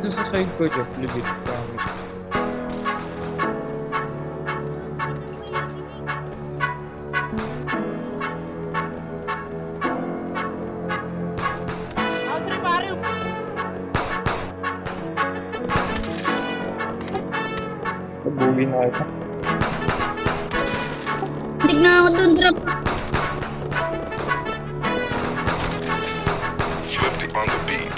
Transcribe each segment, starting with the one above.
Doon sa side ko, Jeff, legit. Promise. Sabugin na kita. Tignan ako doon, drop. On the beat.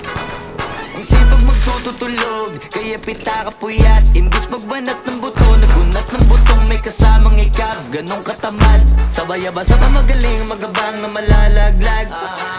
Ang sipag magtututulog, kaya pita ka puyat. Imbis magbanat ng buto, nagunat ng butong may kasamang ikap. Ganong katamad, sabay-abasa pa magaling, magabang na malalaglag.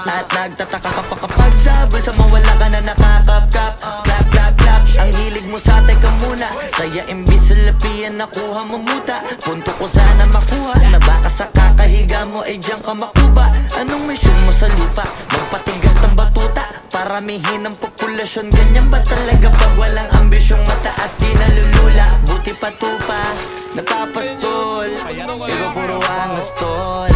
At nagtataka ka pa kapag sabay sa mawala ka na nakakapkap. Clap, clap, clap, ang hilig mo sa atay ka muna. Kaya imbis sa lapian nakuha mo muta. Punto ko sana makuha, na baka sa kakahiga mo ay diyan ka makuba. Anong mission mo sa lupa? Magpatigas ng batuta, paramihin ang populasyon. Ganyan ba talaga pag walang ambisyong mataas? Di nalulula, buti patupa, napapastol. Ikaw puro angas tol,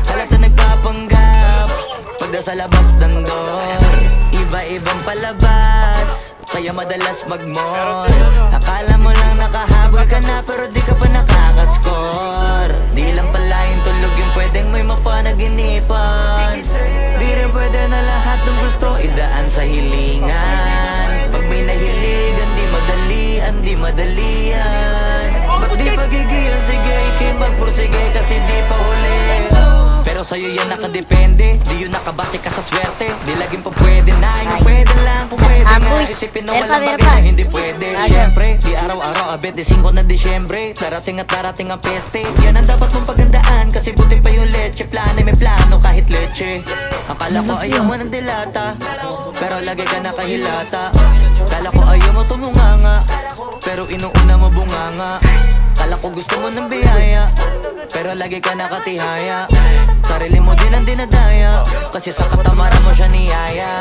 halata nagpapanggap pagda sa labas ng door. Iba-ibang palabas, kaya madalas mag-mall. Akala mo lang nakahabol ka na, pero di ka pa nakakascore. Di lang pala yung tulog yung pwedeng may mapanaginipan. Di rin pwede na lahat ng gusto idaan sa hilingan. Pag may nahiligan, di madalian, di madalian. Ba't di pagigil? Sige, ikay magpursige kasi di pa huli. Pero sa'yo yan nakadepende, di yun nakabase ka sa swerte. Di laging pa pwede na, yung pwede lang kung pwede nga. Isipin na walang bagay na hindi pwede. Siyempre, di araw-araw, 25 na Disyembre. Darating at darating ang peste. Yan ang dapat mong pagandaan, kasi buti pa yung leche. Plano may plano kahit leche. Akala ko ayaw mo ng dilata, pero lagi ka nakahilata. Kala ko ayaw mo tumunganga, pero inuuna mo bunganga. Kala ko gusto mo ng biyaya, pero lagi ka nakatihaya. Sarili mo din ang dinadaya, kasi sa katamaran mo siya niyaya.